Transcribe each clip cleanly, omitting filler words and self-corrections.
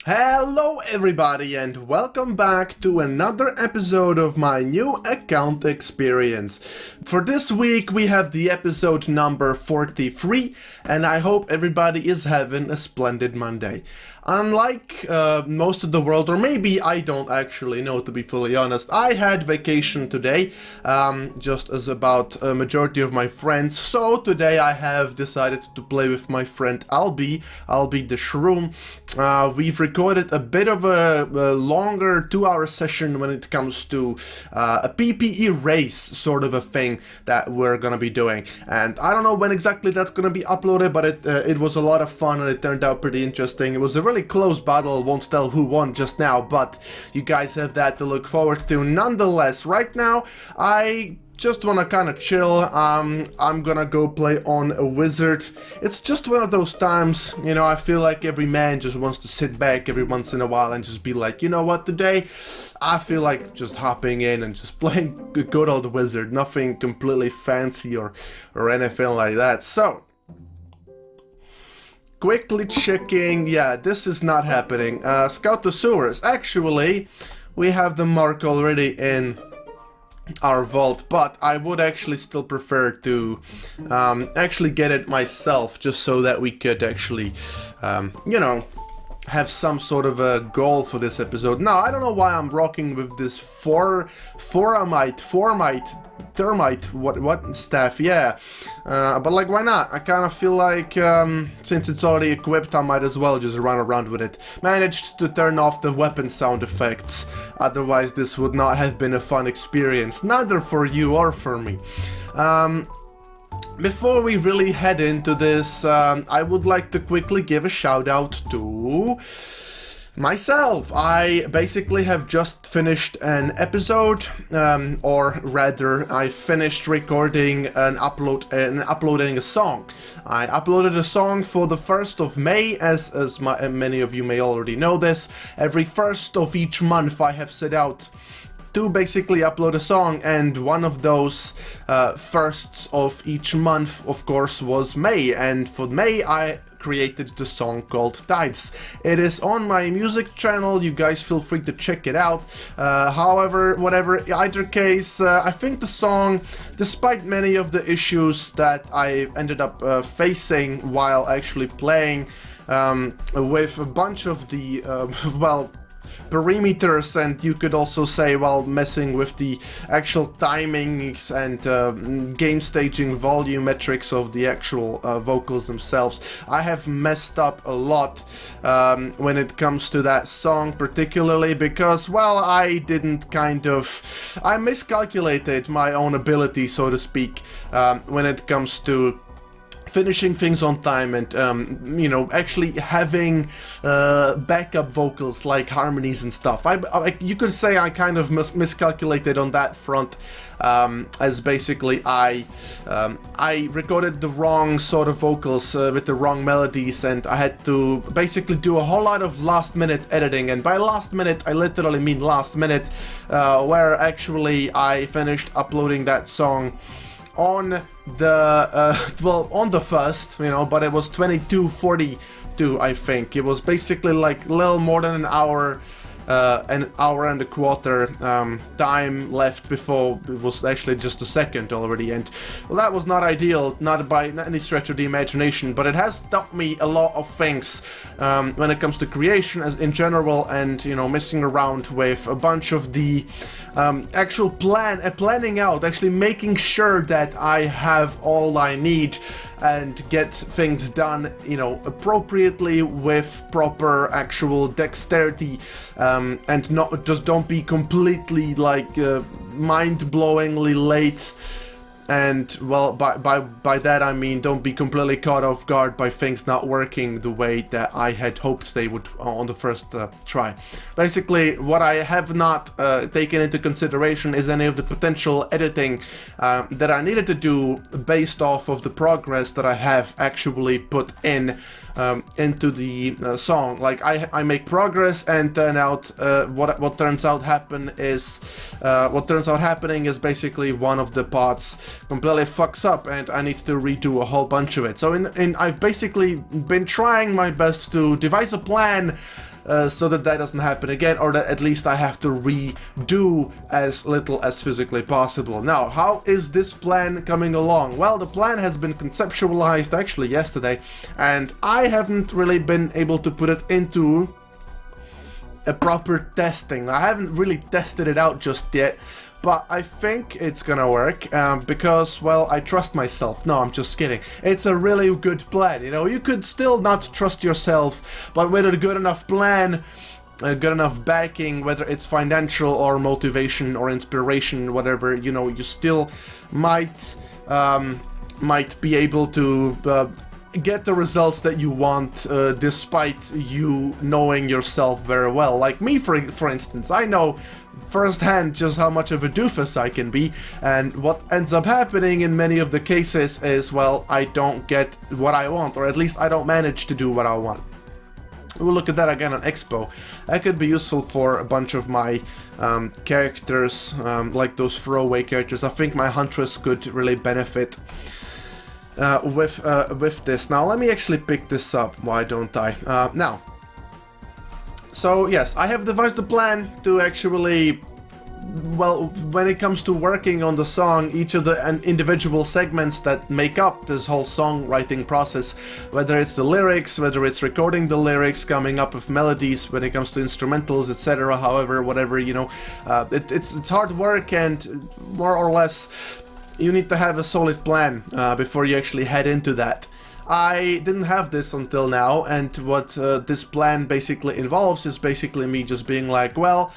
Hello everybody and welcome back to another episode of my new account experience. For this week we have the episode number 43 and I hope everybody is having a splendid Monday. Unlike most of the world, or maybe I don't actually know, to be fully honest, I had vacation today, just as about a majority of my friends, so today I have decided to play with my friend Bbye the Shroom. We've recorded a bit of a longer 2-hour session when it comes to a PPE race sort of a thing that we're gonna be doing, and I don't know when exactly that's gonna be uploaded, but it was a lot of fun and it turned out pretty interesting. It was a really close battle, won't tell who won just now, but you guys have that to look forward to. Nonetheless, right now I just wanna kind of chill. I'm gonna go play on a wizard. It's just one of those times, you know, I feel like every man just wants to sit back every once in a while and just be like, you know what, today I feel like just hopping in and just playing a good old wizard, nothing completely fancy or anything like that. So quickly checking, yeah, this is not happening. Scoutosaurus, actually, we have the mark already in our vault, but I would actually still prefer to actually get it myself, just so that we could actually, you know, have some sort of a goal for this episode. Now, I don't know why I'm rocking with this termite, what staff, yeah, but like, why not? I kind of feel like, since it's already equipped, I might as well just run around with it. Managed to turn off the weapon sound effects, otherwise this would not have been a fun experience, neither for you or for me. Before we really head into this, I would like to quickly give a shout out to myself. I basically have just finished an episode, or rather, I finished recording and uploading a song. I uploaded a song for the 1st of May, as many of you may already know this. Every 1st of each month I have set out to basically upload a song, and one of those firsts of each month, of course, was May, and for May I created the song called Tides. It is on my music channel, you guys feel free to check it out. However, either case, I think the song, despite many of the issues that I ended up facing while actually playing, with a bunch of the, well, perimeters, and you could also say, while messing with the actual timings and gain staging volumetrics of the actual vocals themselves, I have messed up a lot when it comes to that song, particularly because, well, I miscalculated my own ability, so to speak, when it comes to finishing things on time and, you know, actually having backup vocals like harmonies and stuff. You could say I kind of miscalculated on that front, as basically I recorded the wrong sort of vocals with the wrong melodies, and I had to basically do a whole lot of last-minute editing, and by last minute I literally mean last minute, where actually I finished uploading that song on the well, on the 1st, you know, but it was 22:42, I think. It was basically like a little more than an hour and a quarter time left before it was actually just a second already, and well, that was not ideal, not by any stretch of the imagination, but it has taught me a lot of things when it comes to creation as in general, and, you know, messing around with a bunch of the actual planning out, actually making sure that I have all I need and get things done, you know, appropriately with proper actual dexterity, and not just don't be completely like mind-blowingly late. And, well, by that I mean don't be completely caught off guard by things not working the way that I had hoped they would on the first try. Basically, what I have not taken into consideration is any of the potential editing that I needed to do based off of the progress that I have actually put in into the song. Like, I make progress, and turn out what turns out happening is basically one of the parts completely fucks up, and I need to redo a whole bunch of it. So I've basically been trying my best to devise a plan so that that doesn't happen again, or that at least I have to redo as little as physically possible. Now, how is this plan coming along? Well, the plan has been conceptualized actually yesterday, and I haven't really been able to put it into a proper testing. I haven't really tested it out just yet, but I think it's gonna work, because, well, I trust myself. No, I'm just kidding. It's a really good plan, you know. You could still not trust yourself, but with a good enough plan, good enough backing, whether it's financial or motivation or inspiration, whatever, you know, you still might be able to get the results that you want, despite you knowing yourself very well. Like me, for instance, I know firsthand just how much of a doofus I can be, and what ends up happening in many of the cases is, well, I don't get what I want, or at least I don't manage to do what I want. We'll look at that again on Expo. That could be useful for a bunch of my characters, like those throwaway characters. I think my Huntress could really benefit with this. Now, let me actually pick this up, why don't I? Now, so yes, I have devised a plan to actually, well, when it comes to working on the song, each of the individual segments that make up this whole songwriting process, whether it's the lyrics, whether it's recording the lyrics, coming up with melodies, when it comes to instrumentals, etc., however, whatever, you know, it's hard work, and more or less you need to have a solid plan before you actually head into that. I didn't have this until now, and what this plan basically involves is basically me just being like, well,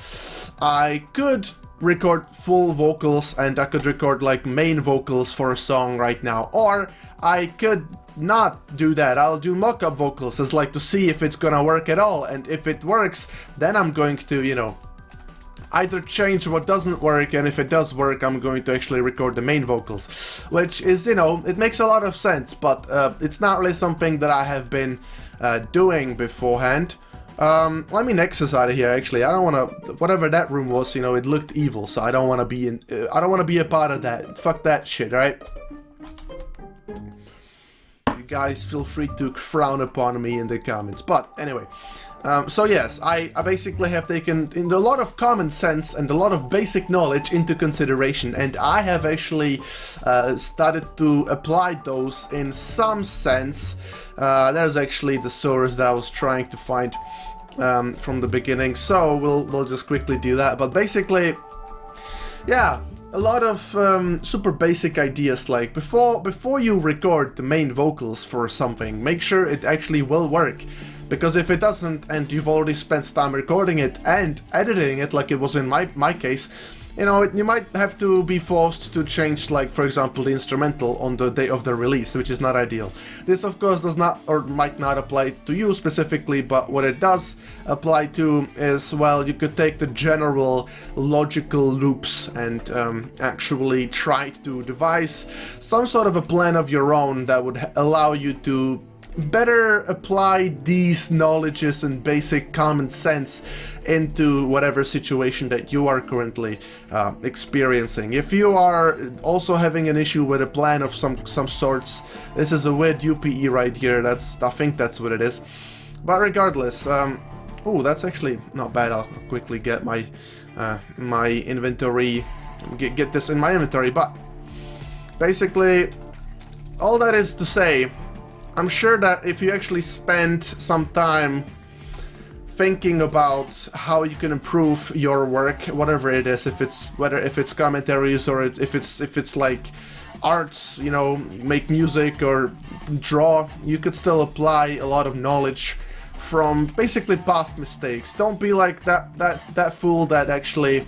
I could record full vocals and I could record like main vocals for a song right now, or I could not do that. I'll do mock-up vocals as like to see if it's gonna work at all, and if it works, then I'm going to, you know, either change what doesn't work, and if it does work, I'm going to actually record the main vocals, which is, you know, it makes a lot of sense, but it's not really something that I have been doing beforehand. Let me Nexus out of here, actually. I don't want to, whatever that room was, you know, it looked evil, so I don't want to be in, I don't want to be a part of that. Fuck that shit, right? You guys feel free to frown upon me in the comments, but anyway. So yes, I basically have taken in a lot of common sense and a lot of basic knowledge into consideration, and I have actually started to apply those in some sense. There's actually the source that I was trying to find from the beginning, so we'll just quickly do that. But basically, yeah, a lot of super basic ideas, like before you record the main vocals for something, make sure it actually will work. Because if it doesn't, and you've already spent time recording it and editing it, like it was in my case, you know, you might have to be forced to change, like, for example, the instrumental on the day of the release, which is not ideal. This, of course, does not, or might not apply to you specifically, but what it does apply to is, well, you could take the general logical loops and actually try to devise some sort of a plan of your own that would allow you to better apply these knowledges and basic common sense into whatever situation that you are currently experiencing. If you are also having an issue with a plan of some sorts, this is a weird UPE right here. I think that's what it is. But regardless, oh, that's actually not bad. I'll quickly get my my inventory, get this in my inventory. But basically, all that is to say, I'm sure that if you actually spend some time thinking about how you can improve your work, whatever it is, if it's commentaries or if it's like arts, you know, make music or draw, you could still apply a lot of knowledge from basically past mistakes. Don't be like that fool that actually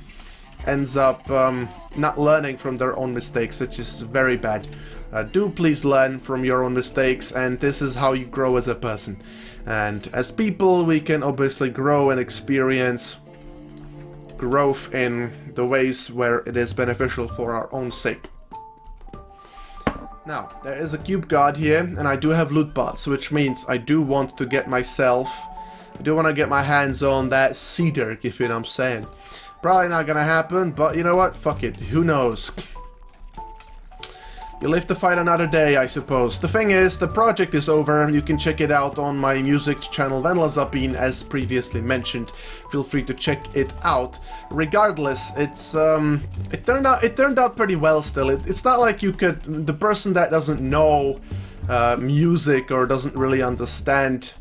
ends up not learning from their own mistakes, which is very bad. Do please learn from your own mistakes, and this is how you grow as a person. And as people, we can obviously grow and experience growth in the ways where it is beneficial for our own sake. Now, there is a cube guard here, and I do have loot bots, which means I do want to get my hands on that sea dirk, if you know what I'm saying. Probably not gonna happen, but you know what? Fuck it. Who knows? you live to fight another day, I suppose. The thing is, the project is over. You can check it out on my music channel Bbye, as previously mentioned. Feel free to check it out. Regardless, it's it turned out pretty well still. It's not like you could, the person that doesn't know music or doesn't really understand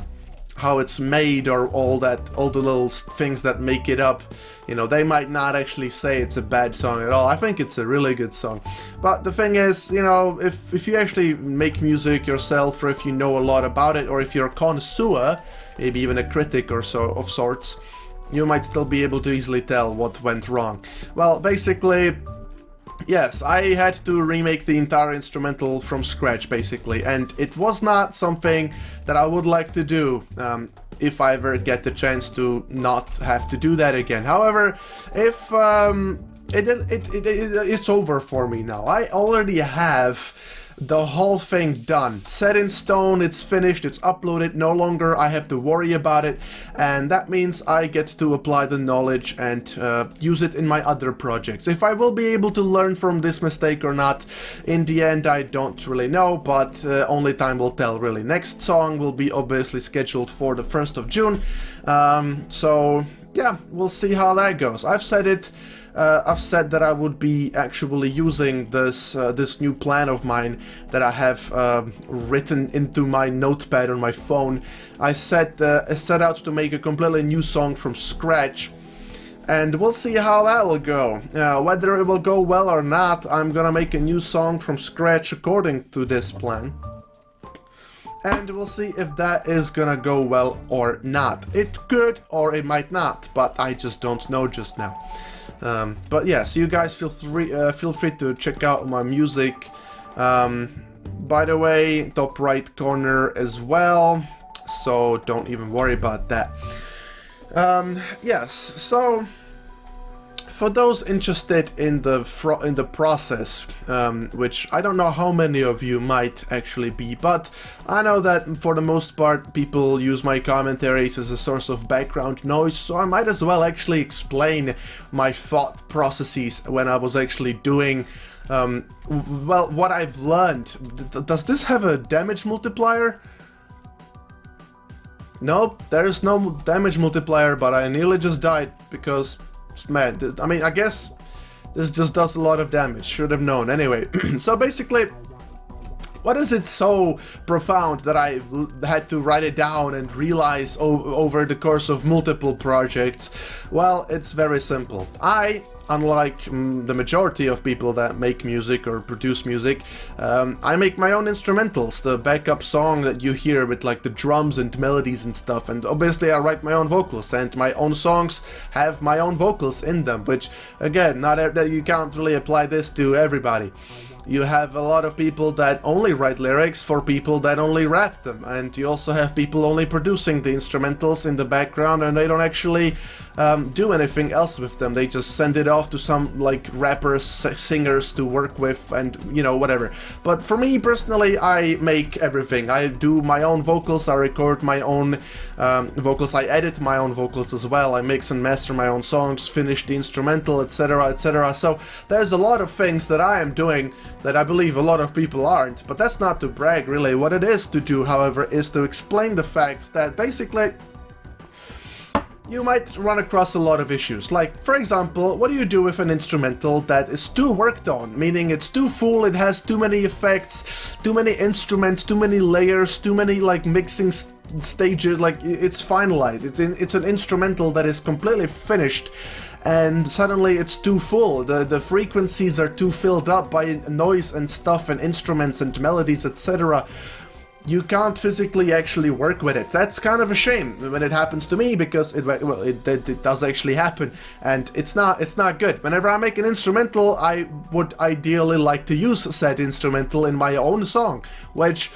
how it's made or all the little things that make it up, you know, they might not actually say it's a bad song at all. I think it's a really good song. But the thing is, you know, if you actually make music yourself, or if you know a lot about it, or if you're a connoisseur, maybe even a critic or so of sorts, you might still be able to easily tell what went wrong. Well, basically, yes, I had to remake the entire instrumental from scratch, basically, and it was not something that I would like to do if I ever get the chance to not have to do that again. However, if it's over for me now. I already have the whole thing done, set in stone, it's finished, it's uploaded, no longer I have to worry about it, and that means I get to apply the knowledge and use it in my other projects. If I will be able to learn from this mistake or not, in the end I don't really know, but only time will tell, really. Next song will be obviously scheduled for the 1st of June, so yeah, we'll see how that goes. I've said that I would be actually using this new plan of mine that I have written into my notepad on my phone. I set out to make a completely new song from scratch, and we'll see how that will go. Whether it will go well or not, I'm gonna make a new song from scratch according to this plan. And we'll see if that is gonna go well or not. It could or it might not, but I just don't know just now. But yeah, so you guys feel free to check out my music. By the way, top right corner as well, so don't even worry about that. Yes, so for those interested in the process, which I don't know how many of you might actually be, but I know that for the most part people use my commentaries as a source of background noise, so I might as well actually explain my thought processes when I was actually doing well, what I've learned. Does this have a damage multiplier? Nope, there's no damage multiplier, but I nearly just died because, man, I mean, I guess this just does a lot of damage. Should have known. Anyway, so basically, what is it so profound that I had to write it down and realize over the course of multiple projects? Well, it's very simple. Unlike the majority of people that make music or produce music, I make my own instrumentals, the backup song that you hear with like the drums and melodies and stuff, and obviously I write my own vocals, and my own songs have my own vocals in them, which again, you can't really apply this to everybody. You have a lot of people that only write lyrics for people that only rap them, and you also have people only producing the instrumentals in the background, and they don't actually do anything else with them. They just send it off to some like rappers, singers to work with, and you know, whatever. But for me personally, I make everything. I do my own vocals, I record my own vocals, I edit my own vocals as well, I mix and master my own songs, finish the instrumental, etc, etc. So there's a lot of things that I am doing that I believe a lot of people aren't, but that's not to brag really. What it is to do, however, is to explain the fact that basically you might run across a lot of issues. Like, for example, what do you do with an instrumental that is too worked on? Meaning it's too full, it has too many effects, too many instruments, too many layers, too many like mixing stages, like it's finalized. It's an instrumental that is completely finished, and suddenly it's too full. The frequencies are too filled up by noise and stuff and instruments and melodies, etc. You can't physically actually work with it. That's kind of a shame when it happens to me, because it does actually happen, and it's not good. Whenever I make an instrumental, I would ideally like to use said instrumental in my own song, which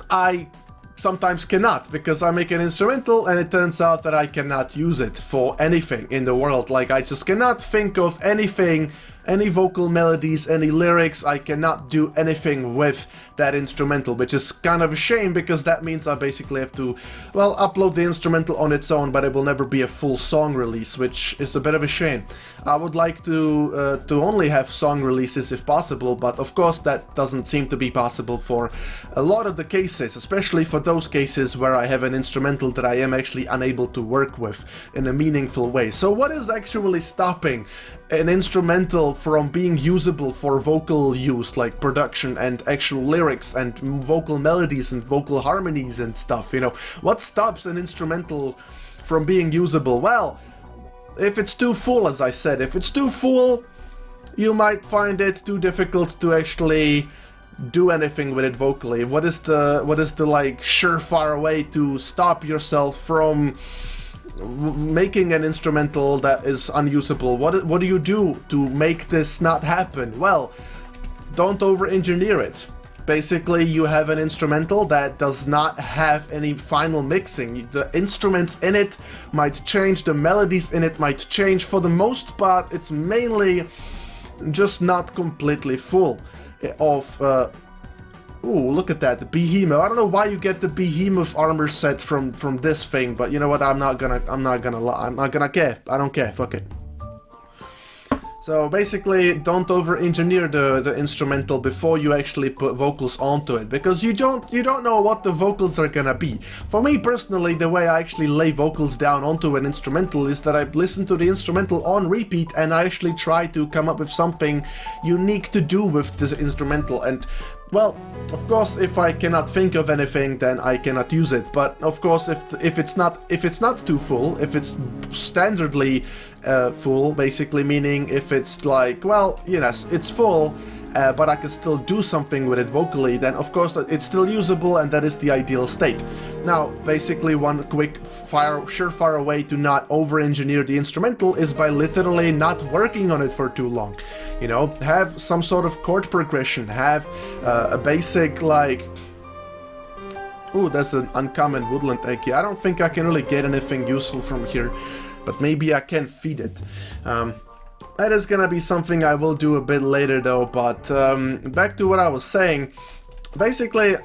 I sometimes cannot, because I make an instrumental and it turns out that I cannot use it for anything in the world. Like, I just cannot think of anything any vocal melodies, any lyrics. I cannot do anything with that instrumental, which is kind of a shame, because that means I basically have to, well, upload the instrumental on its own, but it will never be a full song release, which is a bit of a shame. I would like to only have song releases if possible, but of course that doesn't seem to be possible for a lot of the cases, especially for those cases where I have an instrumental that I am actually unable to work with in a meaningful way. So what is actually stopping an instrumental from being usable for vocal use, like production and actual lyrics and vocal melodies and vocal harmonies and stuff, you know? What stops an instrumental from being usable? Well, if it's too full, as I said, if it's too full, you might find it too difficult to actually do anything with it vocally. What is the like surefire way to stop yourself from making an instrumental that is unusable? What do you do to make this not happen? Well, don't over-engineer it. Basically, you have an instrumental that does not have any final mixing. The instruments in it might change, the melodies in it might change. For the most part, it's mainly just not completely full of ooh, look at that, the Behemoth. I don't know why you get the Behemoth armor set from this thing, but you know what, I'm not gonna care. I don't care, fuck it. So basically, don't over-engineer the instrumental before you actually put vocals onto it, because you don't know what the vocals are gonna be. For me personally, the way I actually lay vocals down onto an instrumental is that I listen to the instrumental on repeat and I actually try to come up with something unique to do with this instrumental. And well, of course, if I cannot think of anything, then I cannot use it. But of course, if it's not too full, if it's standardly full, basically meaning if it's like, well, yes, it's full, but I can still do something with it vocally, then of course it's still usable, and that is the ideal state. Now, basically, one quick surefire way to not over-engineer the instrumental is by literally not working on it for too long. You know, have some sort of chord progression, have a basic, like... Ooh, there's an uncommon woodland egg here. I don't think I can really get anything useful from here, but maybe I can feed it. That is gonna be something I will do a bit later though, but back to what I was saying. Basically,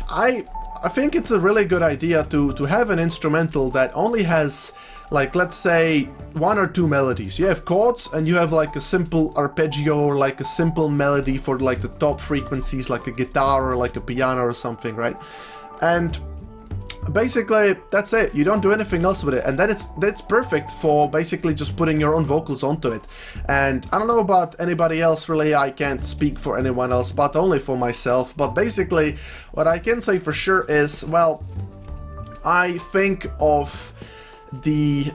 I think it's a really good idea to have an instrumental that only has, like, let's say 1 or 2 melodies. You have chords and you have like a simple arpeggio or like a simple melody for like the top frequencies, like a guitar or like a piano or something, right? And basically that's it. You don't do anything else with it, and that's perfect for basically just putting your own vocals onto it. And I don't know about anybody else really, I can't speak for anyone else, but only for myself. But basically what I can say for sure is, well, I think of the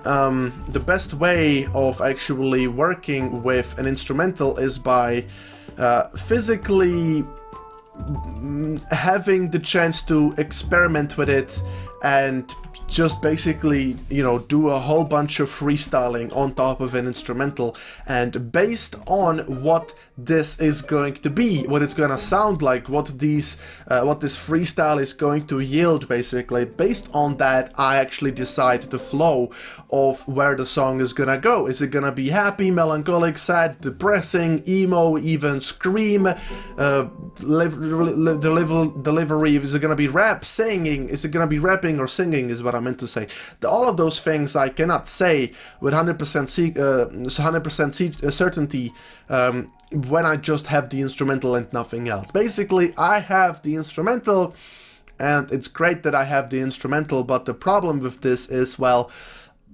best way of actually working with an instrumental is by physically having the chance to experiment with it and just basically, you know, do a whole bunch of freestyling on top of an instrumental, and based on what this is going to be, what it's gonna sound like, what this freestyle is going to yield, basically, based on that I actually decide the flow of where the song is gonna go. Is it gonna be happy, melancholic, sad, depressing, emo, even scream, delivery? Is it gonna be rap, singing? Is it gonna be rapping or singing, is what I meant to say. All of those things I cannot say with 100% certainty when I just have the instrumental and nothing else. Basically, I have the instrumental, and it's great that I have the instrumental, but the problem with this is, well,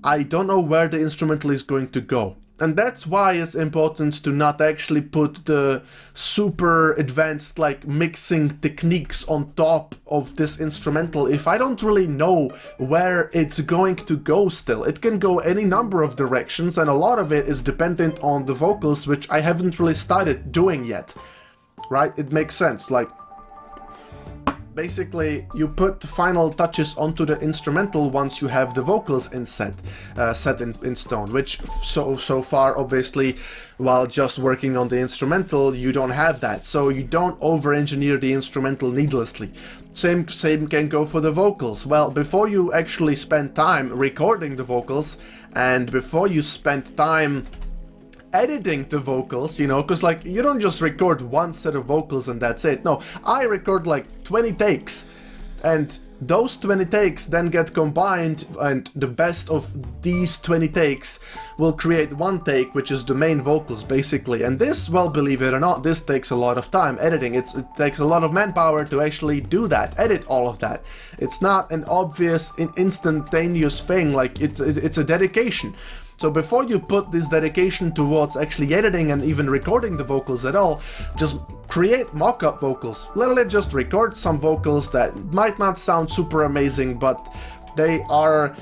I don't know where the instrumental is going to go. And that's why it's important to not actually put the super advanced, like, mixing techniques on top of this instrumental if I don't really know where it's going to go still. It can go any number of directions, and a lot of it is dependent on the vocals, which I haven't really started doing yet. Right? It makes sense. Like, basically, you put the final touches onto the instrumental once you have the vocals set in stone, which so far, obviously, while just working on the instrumental, you don't have that. So you don't over-engineer the instrumental needlessly. Same can go for the vocals. Well, before you actually spend time recording the vocals, and before you spend time editing the vocals, you know, because like you don't just record one set of vocals and that's it. No, I record like 20 takes, and those 20 takes then get combined, and the best of these 20 takes will create one take, which is the main vocals basically. And this, well, believe it or not, this takes a lot of time editing. It takes a lot of manpower to actually do that, edit all of that. It's not an obvious instantaneous thing, like it's a dedication. So before you put this dedication towards actually editing and even recording the vocals at all, just create mock-up vocals. Literally just record some vocals that might not sound super amazing, but they are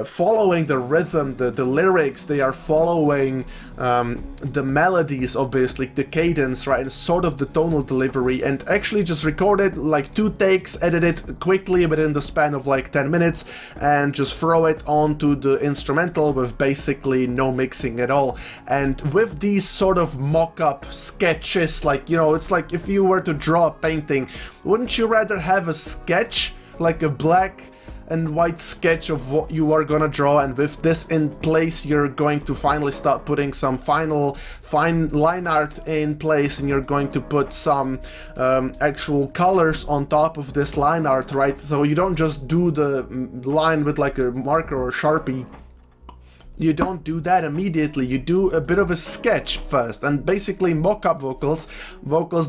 following the rhythm, the lyrics, they are following the melodies, obviously, the cadence, right, and sort of the tonal delivery, and actually just record it like 2 takes, edit it quickly within the span of like 10 minutes, and just throw it onto the instrumental with basically no mixing at all. And with these sort of mock-up sketches, like, you know, it's like if you were to draw a painting, wouldn't you rather have a sketch, like a black and white sketch of what you are gonna draw, and with this in place you're going to finally start putting some fine line art in place, and you're going to put some actual colors on top of this line art, right? So you don't just do the line with like a marker or Sharpie. You don't do that immediately, you do a bit of a sketch first, and basically mock-up vocals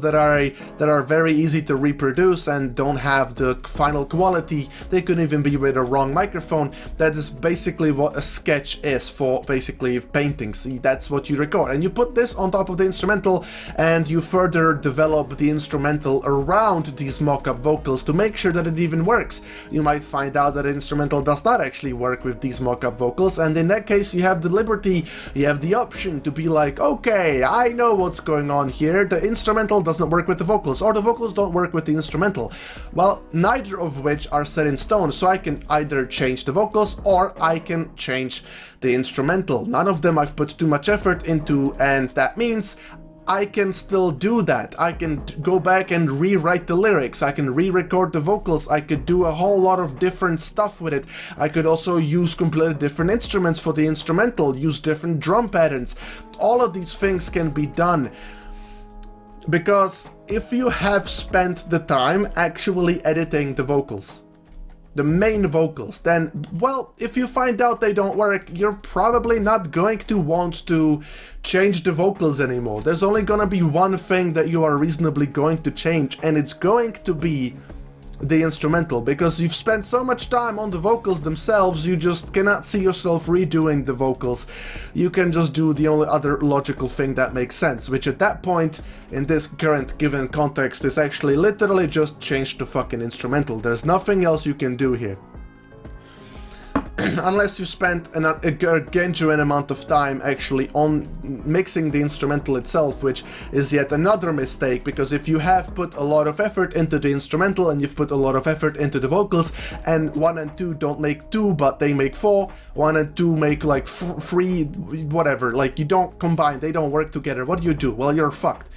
that are very easy to reproduce and don't have the final quality. They could even be with a wrong microphone. That is basically what a sketch is for basically paintings. That's what you record, and you put this on top of the instrumental, and you further develop the instrumental around these mock-up vocals to make sure that it even works. You might find out that the instrumental does not actually work with these mock-up vocals, and in that case you have the liberty, you have the option to be like, okay, I know what's going on here, the instrumental doesn't work with the vocals, or the vocals don't work with the instrumental. Well, neither of which are set in stone, so I can either change the vocals or I can change the instrumental. None of them I've put too much effort into, and that means I can still do that. I can go back and rewrite the lyrics, I can re-record the vocals, I could do a whole lot of different stuff with it. I could also use completely different instruments for the instrumental, use different drum patterns. All of these things can be done, because if you have spent the time actually editing the vocals, the main vocals, then, well, if you find out they don't work, you're probably not going to want to change the vocals anymore. There's only gonna be one thing that you are reasonably going to change, and it's going to be the instrumental, because you've spent so much time on the vocals themselves, you just cannot see yourself redoing the vocals. You can just do the only other logical thing that makes sense, which at that point, in this current given context, is actually literally just change the fucking instrumental. There's nothing else you can do here. Unless you spent a gargantuan amount of time actually on mixing the instrumental itself, which is yet another mistake, because if you have put a lot of effort into the instrumental and you've put a lot of effort into the vocals, and 1 and 2 don't make 2 but they make 4, 1 and 2 make like 3, whatever, like you don't combine, they don't work together, what do? Well, you're fucked.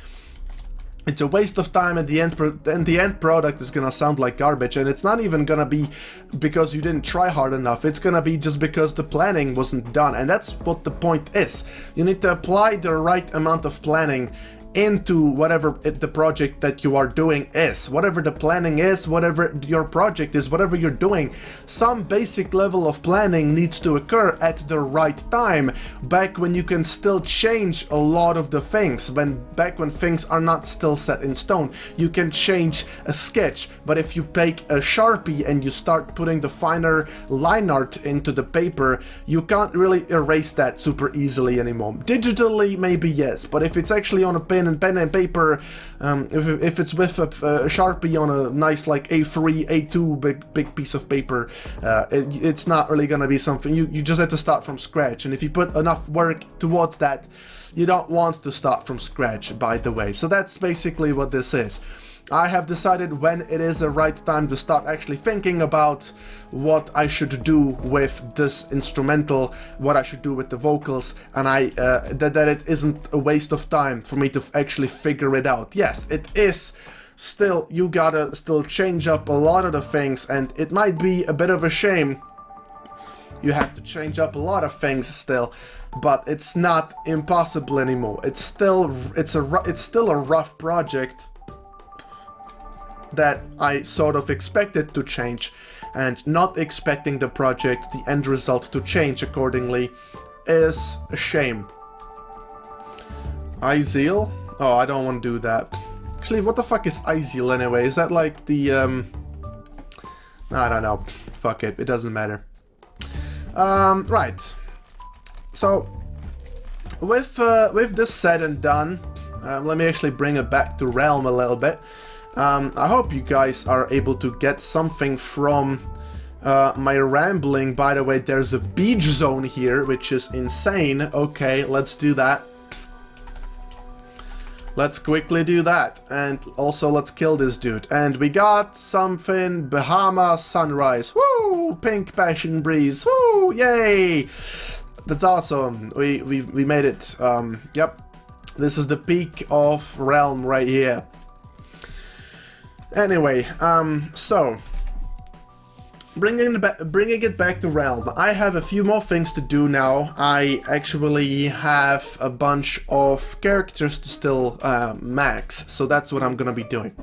It's a waste of time, and the end product is gonna sound like garbage, and it's not even gonna be because you didn't try hard enough, it's gonna be just because the planning wasn't done, and that's what the point is. You need to apply the right amount of planning into whatever the project that you are doing is. Whatever the planning is, whatever your project is, whatever you're doing, some basic level of planning needs to occur at the right time, back when you can still change a lot of the things, back when things are not still set in stone. You can change a sketch, but if you take a Sharpie and you start putting the finer line art into the paper, you can't really erase that super easily anymore. Digitally, maybe yes, but if it's actually on a pen and paper, if it's with a Sharpie on a nice like A3, A2 big piece of paper, it's not really gonna be something, you just have to start from scratch, and if you put enough work towards that, you don't want to start from scratch, by the way. So that's basically what this is. I have decided when it is the right time to start actually thinking about what I should do with this instrumental, what I should do with the vocals, and that it isn't a waste of time for me to actually figure it out. Yes, it is. Still, you gotta still change up a lot of the things, and it might be a bit of a shame You have to change up a lot of things still, but it's not impossible anymore. It's still a rough project that I sort of expected to change, and not expecting the project, the end result, to change accordingly is a shame. Izeal? Oh, I don't want to do that. Actually, what the fuck is Izeal anyway? Is that like the I don't know. Fuck it, it doesn't matter. Right. So with this said and done, let me actually bring it back to Realm a little bit. I hope you guys are able to get something from my rambling. By the way, there's a beach zone here, which is insane. Okay, let's do that. Let's quickly do that. And also, let's kill this dude. And we got something. Bahama Sunrise. Woo! Pink Passion Breeze. Woo! Yay! That's awesome. We made it. Yep. This is the peak of Realm right here. Anyway, so bringing it back to Realm, I have a few more things to do now. I actually have a bunch of characters to still max, so that's what I'm gonna be doing.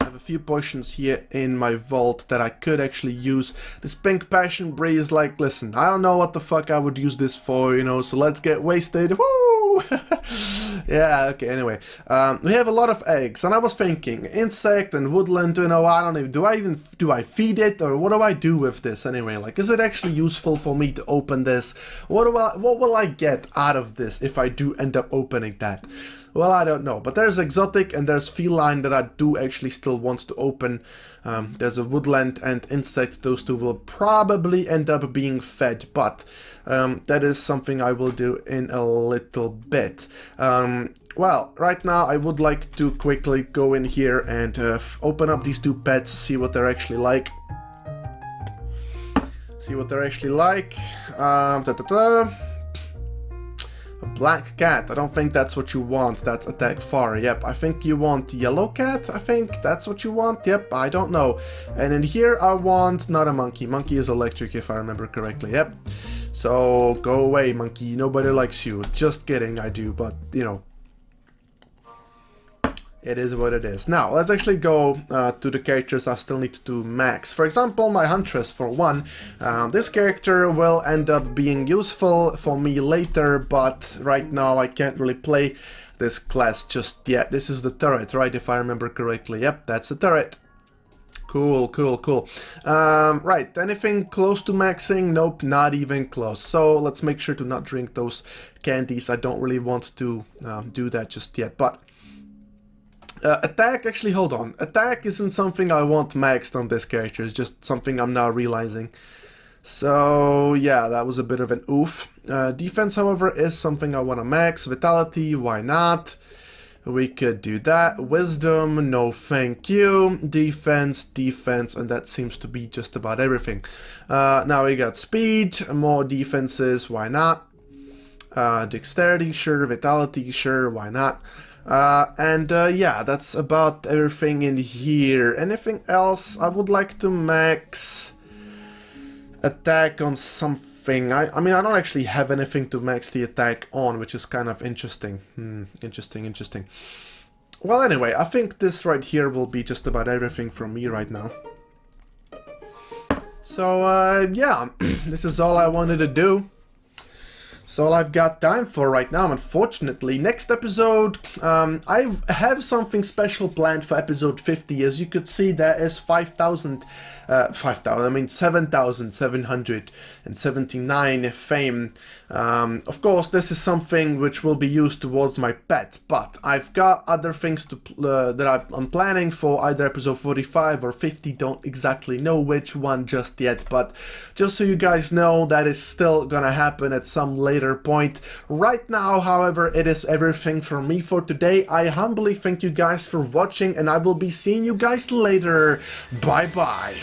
I have a few potions here in my vault that I could actually use. This Pink Passion Breeze, like, listen, I don't know what the fuck I would use this for, you know, so let's get wasted. Woo! Yeah, okay, anyway. We have a lot of eggs, and I was thinking, insect and woodland, you know, I don't know, do I feed it, or what do I do with this anyway? Like, is it actually useful for me to open this? What will I get out of this if I do end up opening that? Well, I don't know, but there's exotic and there's feline that I do actually still want to open. There's a woodland and insect, those two will probably end up being fed, but that is something I will do in a little bit. Well, right now I would like to quickly go in here and open up these two pets, see what they're actually like. See what they're actually like. A black cat, I don't think that's what you want. That's attack far. Yep, I think you want yellow cat. I think that's what you want. Yep, I don't know. And in here I want not a monkey. Monkey is electric if I remember correctly. Yep. So go away, monkey. Nobody likes you. Just kidding, I do, but you know. It is what it is. Now, let's actually go to the characters I still need to max. For example, my Huntress, for one. This character will end up being useful for me later, but right now I can't really play this class just yet. This is the turret, right, if I remember correctly. Yep, that's the turret. Cool, cool, cool. Right, anything close to maxing? Nope, not even close. So let's make sure to not drink those candies. I don't really want to do that just yet, but... attack, actually, hold on. Attack isn't something I want maxed on this character, it's just something I'm now realizing. So, yeah, that was a bit of an oof. Defense, however, is something I want to max. Vitality, why not? We could do that. Wisdom, no thank you. Defense, defense, and that seems to be just about everything. Now we got speed, more defenses, why not? Dexterity, sure. Vitality, sure, why not? Yeah, that's about everything in here. Anything else? I would like to max attack on something. I mean, I don't actually have anything to max the attack on, which is kind of interesting. Interesting. Well, anyway, I think this right here will be just about everything from me right now. So, yeah, this is all I wanted to do. So all I've got time for right now, unfortunately. Next episode, I have something special planned for episode 50. As you could see, there is 7,779 fame. Of course, this is something which will be used towards my pet, but I've got other things to that I'm planning for either episode 45 or 50. Don't exactly know which one just yet, but just so you guys know, that is still gonna happen at some later point. Right now, however, it is everything from me for today. I humbly thank you guys for watching, and I will be seeing you guys later. Bye bye.